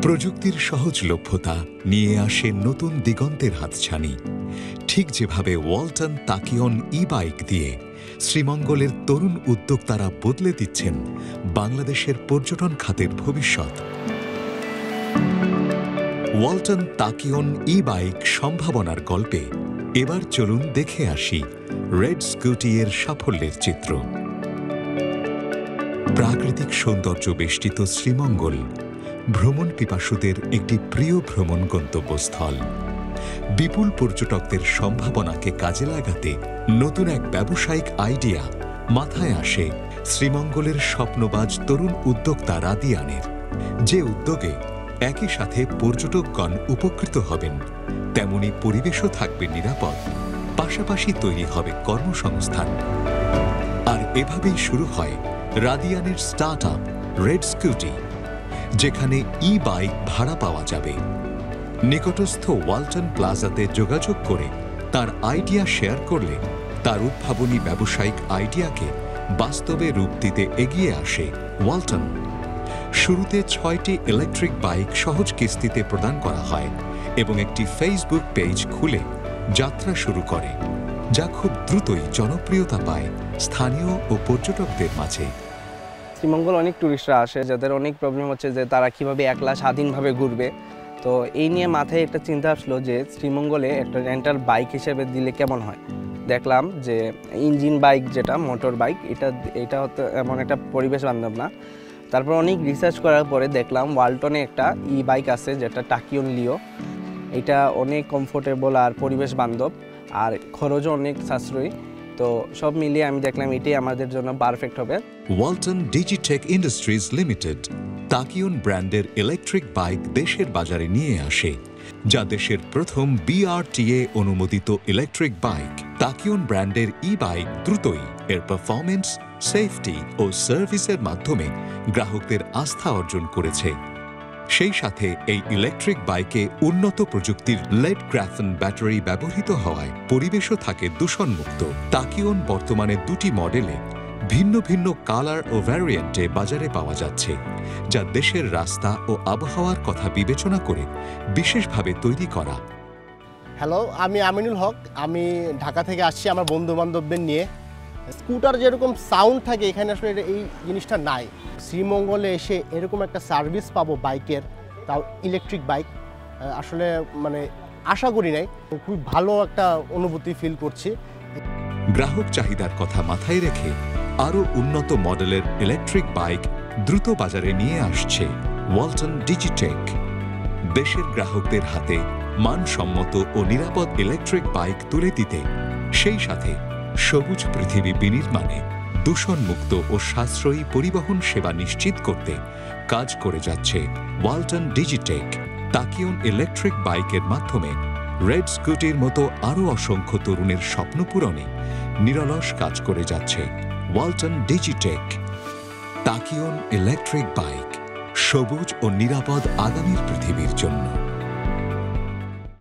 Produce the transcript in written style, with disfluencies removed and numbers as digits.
প্রযুক্তির সহজলভ্যতা নিয়ে আসে নতুন দিগন্তের হাতছানি। ঠিক যেভাবে ওয়ালটন তাকিয়ন ই-বাইক দিয়ে শ্রীমঙ্গলের তরুণ উদ্যোক্তারা বদলে দিচ্ছেন বাংলাদেশের পর্যটন খাতের ভবিষ্যৎ। ওয়ালটন তাকিয়ন ই-বাইক সম্ভাবনার গল্পে এবার চলুন দেখে আসি রেড স্কুটি এর সাফল্যের চিত্র। প্রাকৃতিক সৌন্দর্য বেষ্টিত শ্রীমঙ্গল ভ্রমণ পিপাসুদের একটি প্রিয় ভ্রমণ গন্তব্যস্থল। বিপুল পর্যটকদের সম্ভাবনাকে কাজে লাগাতে নতুন এক ব্যবসায়িক আইডিয়া মাথায় আসে শ্রীমঙ্গলের স্বপ্নবাজ তরুণ উদ্যোক্তা রাদিয়ানের, যে উদ্যোগে একই সাথে পর্যটকগণ উপকৃত হবেন, তেমনি পরিবেশও থাকবে নিরাপদ, পাশাপাশি তৈরি হবে কর্মসংস্থান। আর এভাবেই শুরু হয় রাদিয়ানের স্টার্ট আপ রেড স্কুটি, যেখানে ই-বাইক ভাড়া পাওয়া যাবে। নিকটস্থ ওয়ালটন প্লাজাতে যোগাযোগ করে তার আইডিয়া শেয়ার করলে তার উদ্ভাবনী ব্যবসায়িক আইডিয়াকে বাস্তবে রূপ দিতে এগিয়ে আসে ওয়ালটন। শুরুতে 6টি ইলেকট্রিক বাইক সহজ কিস্তিতে প্রদান করা হয় এবং একটি ফেসবুক পেজ খুলে যাত্রা শুরু করে, যা খুব দ্রুতই জনপ্রিয়তা পায় স্থানীয় ও পর্যটকদের মাঝে। শ্রীমঙ্গল অনেক টুরিস্টরা আসে, যাদের অনেক প্রবলেম হচ্ছে যে তারা কিভাবে একলা স্বাধীনভাবে ঘুরবে। তো এই নিয়ে মাথায় একটা চিন্তা আসলো যে শ্রীমঙ্গলে একটা রেন্টাল বাইক হিসেবে দিলে কেমন হয়। দেখলাম যে ইঞ্জিন বাইক, যেটা মোটর বাইক, এটা হতে এমন একটা পরিবেশ বান্ধব না। তারপর অনেক রিসার্চ করার পরে দেখলাম ওয়ালটনে একটা ই বাইক আছে, যেটা তাকিয়ন লিও। এটা অনেক কমফোর্টেবল আর পরিবেশ বান্ধব, আর খরচও অনেক সাশ্রয়ী। তো সব মিলিয়ে আমি দেখলাম এটাই আমাদের জন্য পারফেক্ট হবে। ওয়ালটন ডিজিটেক ইন্ডাস্ট্রিজ লিমিটেড তাকিয়ন ব্র্যান্ডের ইলেকট্রিক বাইক দেশের বাজারে নিয়ে আসে, যা দেশের প্রথম BRTA অনুমোদিত ইলেকট্রিক বাইক। তাকিয়ন ব্র্যান্ডের ই-বাইক দ্রুতই এর পারফরমেন্স, সেফটি ও সার্ভিসের মাধ্যমে গ্রাহকদের আস্থা অর্জন করেছে। সেই সাথে এই ইলেকট্রিক বাইকে উন্নত প্রযুক্তির লেড গ্রাফেন ব্যাটারি ব্যবহৃত হওয়ায় পরিবেশও থাকে দূষণমুক্ত। তাকিয়ন বর্তমানে 2টি মডেলে ভিন্ন ভিন্ন কালার ও ভ্যারিয়েন্টে বাজারে পাওয়া যাচ্ছে, যা দেশের রাস্তা ও আবহাওয়ার কথা বিবেচনা করে বিশেষভাবে তৈরি করা। হ্যালো, আমি আমিনুল হক। আমি ঢাকা থেকে আসছি আমার বন্ধু বান্ধবদের নিয়ে। স্কুটার যেরকম সাউন্ড থাকে, এখানে আসলে এই জিনিসটা নাই। শ্রীমঙ্গলে এসে এরকম একটা সার্ভিস পাবো বাইকের, তাও ইলেকট্রিক বাইক, আসলে মানে আশা করি নাই। খুব ভালো একটা অনুভূতি ফিল করছি। গ্রাহক চাহিদার কথা মাথায় রেখে আরও উন্নত মডেলের ইলেকট্রিক বাইক দ্রুত বাজারে নিয়ে আসছে ওয়ালটন ডিজিটেক। দেশের গ্রাহকদের হাতে মানসম্মত ও নিরাপদ ইলেকট্রিক বাইক তুলে দিতে, সেই সাথে সবুজ পৃথিবী বিনির্মাণে দূষণমুক্ত ও সাশ্রয়ী পরিবহন সেবা নিশ্চিত করতে কাজ করে যাচ্ছে ওয়ালটন ডিজিটেক। তাকিয়ন ইলেকট্রিক বাইকের মাধ্যমে রেড স্কুটির মতো আরও অসংখ্য তরুণের স্বপ্ন পূরণে নিরলস কাজ করে যাচ্ছে ওয়ালটন ডিজিটেক। তাকিয়ন ইলেকট্রিক বাইক, সবুজ ও নিরাপদ আগামীর পৃথিবীর জন্য।